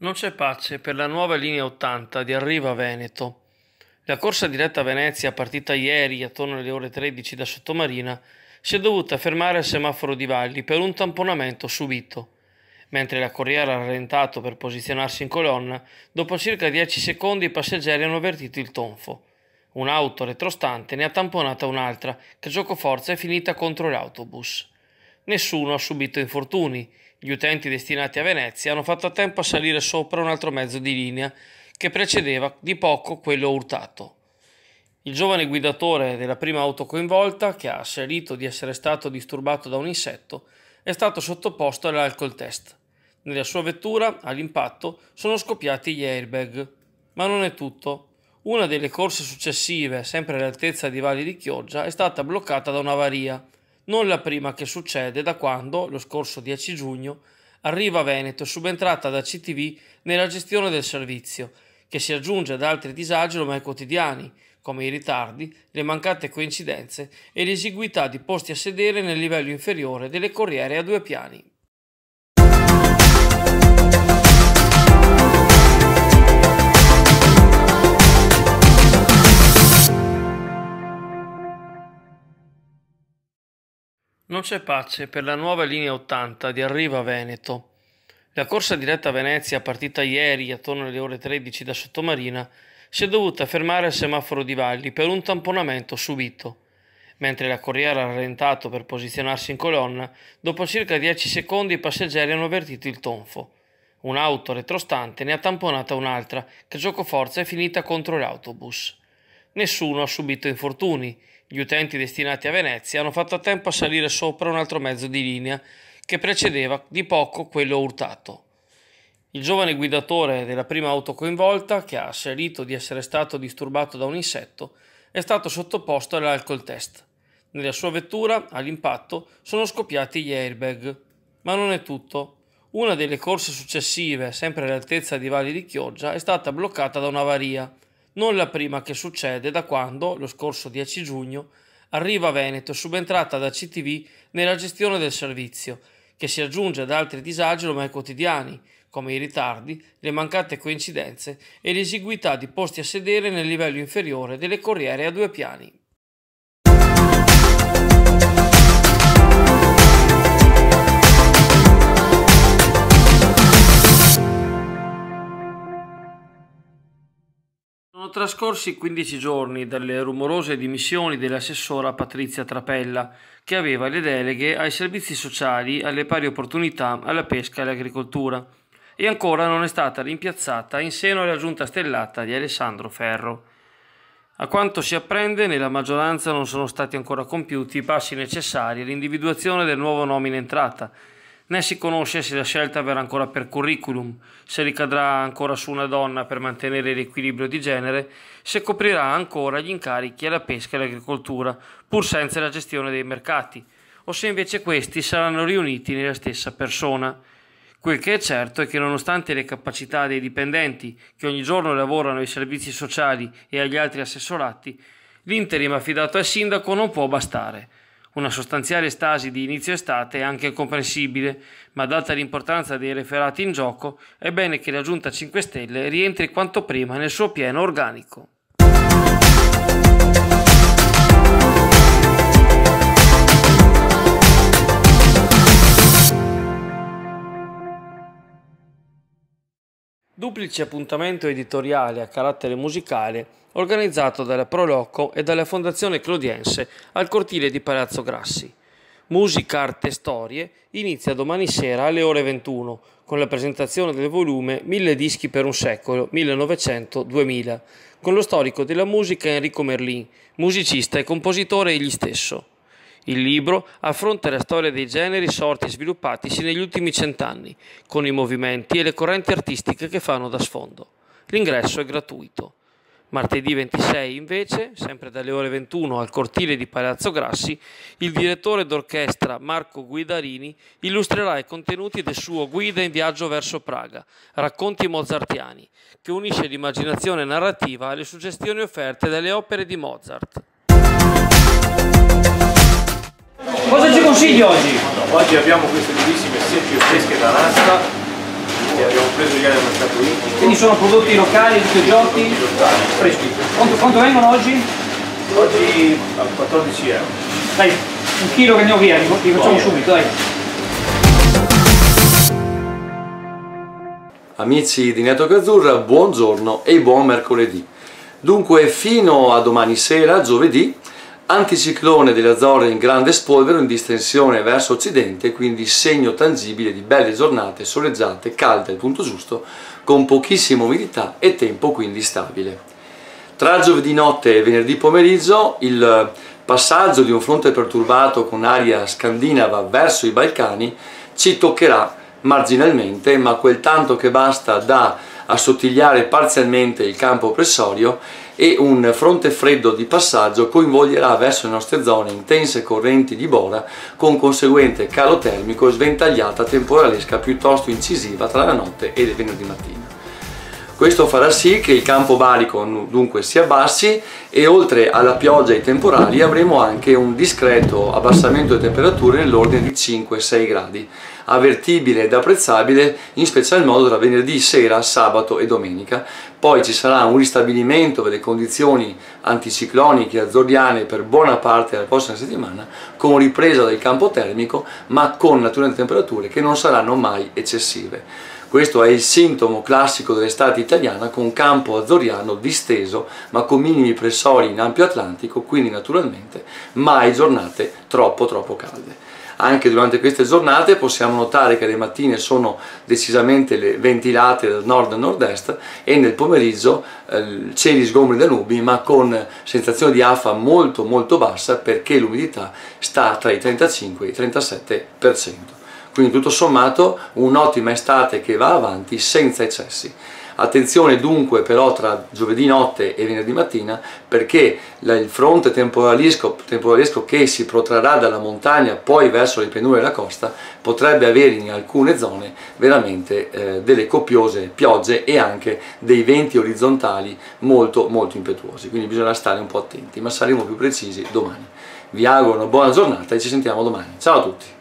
Non c'è pace per la nuova linea 80 di Arriva Veneto. La corsa diretta a Venezia, partita ieri attorno alle ore 13 da Sottomarina, si è dovuta fermare al semaforo di Valli per un tamponamento subito. Mentre la corriera ha rallentato per posizionarsi in colonna, dopo circa 10 secondi i passeggeri hanno avvertito il tonfo. Un'auto retrostante ne ha tamponata un'altra, che giocoforza è finita contro l'autobus. Nessuno ha subito infortuni. Gli utenti destinati a Venezia hanno fatto a tempo a salire sopra un altro mezzo di linea che precedeva di poco quello urtato. Il giovane guidatore della prima auto coinvolta, che ha asserito di essere stato disturbato da un insetto, è stato sottoposto all'alcol test. Nella sua vettura, all'impatto, sono scoppiati gli airbag. Ma non è tutto. Una delle corse successive, sempre all'altezza di Valli di Chioggia, è stata bloccata da un'avaria. Non la prima che succede da quando, lo scorso 10 giugno, Arriva Veneto è subentrata da CTV nella gestione del servizio, che si aggiunge ad altri disagi ormai quotidiani, come i ritardi, le mancate coincidenze e l'esiguità di posti a sedere nel livello inferiore delle corriere a 2 piani. Non c'è pace per la nuova linea 80 di Arriva Veneto. La corsa diretta a Venezia, partita ieri attorno alle ore 13 da Sottomarina, si è dovuta fermare al semaforo di Valli per un tamponamento subito. Mentre la corriera ha rallentato per posizionarsi in colonna, dopo circa 10 secondi i passeggeri hanno avvertito il tonfo. Un'auto retrostante ne ha tamponata un'altra, che giocoforza è finita contro l'autobus. Nessuno ha subito infortuni. Gli utenti destinati a Venezia hanno fatto a tempo a salire sopra un altro mezzo di linea che precedeva di poco quello urtato. Il giovane guidatore della prima auto coinvolta, che ha asserito di essere stato disturbato da un insetto, è stato sottoposto all'alcol test. Nella sua vettura, all'impatto, sono scoppiati gli airbag. Ma non è tutto. Una delle corse successive, sempre all'altezza di Valli di Chioggia, è stata bloccata da un'avaria. Non la prima che succede da quando, lo scorso 10 giugno, Arriva Veneto è subentrata da CTV nella gestione del servizio, che si aggiunge ad altri disagi ormai quotidiani, come i ritardi, le mancate coincidenze e l'esiguità di posti a sedere nel livello inferiore delle corriere a 2 piani. Sono trascorsi 15 giorni dalle rumorose dimissioni dell'assessora Patrizia Trapella, che aveva le deleghe ai servizi sociali, alle pari opportunità, alla pesca e all'agricoltura, e ancora non è stata rimpiazzata in seno alla giunta stellata di Alessandro Ferro. A quanto si apprende, nella maggioranza non sono stati ancora compiuti i passi necessari all'individuazione del nuovo nomina entrata, né si conosce se la scelta avverrà ancora per curriculum, se ricadrà ancora su una donna per mantenere l'equilibrio di genere, se coprirà ancora gli incarichi alla pesca e all'agricoltura, pur senza la gestione dei mercati, o se invece questi saranno riuniti nella stessa persona. Quel che è certo è che nonostante le capacità dei dipendenti che ogni giorno lavorano ai servizi sociali e agli altri assessorati, l'interim affidato al sindaco non può bastare. Una sostanziale stasi di inizio estate è anche comprensibile, ma data l'importanza dei referati in gioco, è bene che la Giunta 5 Stelle rientri quanto prima nel suo pieno organico. Duplice appuntamento editoriale a carattere musicale organizzato dalla Proloco e dalla Fondazione Clodiense al cortile di Palazzo Grassi. Musica, arte e storie inizia domani sera alle ore 21 con la presentazione del volume 1000 dischi per un secolo 1900-2000 con lo storico della musica Enrico Merlin, musicista e compositore egli stesso. Il libro affronta la storia dei generi sorti e sviluppatisi negli ultimi 100 anni, con i movimenti e le correnti artistiche che fanno da sfondo. L'ingresso è gratuito. Martedì 26 invece, sempre dalle ore 21 al cortile di Palazzo Grassi, il direttore d'orchestra Marco Guidarini illustrerà i contenuti del suo Guida in viaggio verso Praga, racconti mozartiani, che unisce l'immaginazione narrativa alle suggestioni offerte dalle opere di Mozart. Cosa ci consigli oggi? Oggi abbiamo queste bellissime seppie fresche da Nasta Sì, abbiamo preso ieri al mercato intimo. Quindi sono prodotti locali, tutti giochi, freschi. Quanto vengono oggi? Oggi a 14 euro. Dai, un chilo che andiamo via, li facciamo subito, dai. Amici di Network Azzurra, buongiorno e buon mercoledì. Dunque, fino a domani sera, giovedì, anticiclone delle Azzorre in grande spolvero in distensione verso occidente, quindi segno tangibile di belle giornate soleggiate, calde al punto giusto, con pochissima umidità e tempo quindi stabile. Tra giovedì notte e venerdì pomeriggio il passaggio di un fronte perturbato con aria scandinava verso i Balcani ci toccherà marginalmente, ma quel tanto che basta da assottigliare parzialmente il campo oppressorio, e un fronte freddo di passaggio coinvolgerà verso le nostre zone intense correnti di bora con conseguente calo termico e sventagliata temporalesca piuttosto incisiva tra la notte e il venerdì mattina. Questo farà sì che il campo barico dunque si abbassi e oltre alla pioggia e ai temporali avremo anche un discreto abbassamento delle temperature nell'ordine di 5-6 gradi, avvertibile ed apprezzabile in special modo tra venerdì sera, sabato e domenica. Poi ci sarà un ristabilimento delle condizioni anticicloniche azzorriane per buona parte della prossima settimana, con ripresa del campo termico ma con naturalmente temperature che non saranno mai eccessive. Questo è il sintomo classico dell'estate italiana, con campo azzorriano disteso ma con minimi pressori in ampio Atlantico, quindi naturalmente mai giornate troppo calde. Anche durante queste giornate possiamo notare che le mattine sono decisamente ventilate dal nord a nord-est e nel pomeriggio cieli sgombri da nubi ma con sensazione di afa molto bassa, perché l'umidità sta tra i 35 e i 37%. Quindi tutto sommato un'ottima estate che va avanti senza eccessi. Attenzione dunque però tra giovedì notte e venerdì mattina, perché il fronte temporalesco che si protrarrà dalla montagna poi verso le pianure della costa potrebbe avere in alcune zone veramente delle copiose piogge e anche dei venti orizzontali molto impetuosi, quindi bisogna stare un po' attenti, ma saremo più precisi domani. Vi auguro una buona giornata e ci sentiamo domani. Ciao a tutti!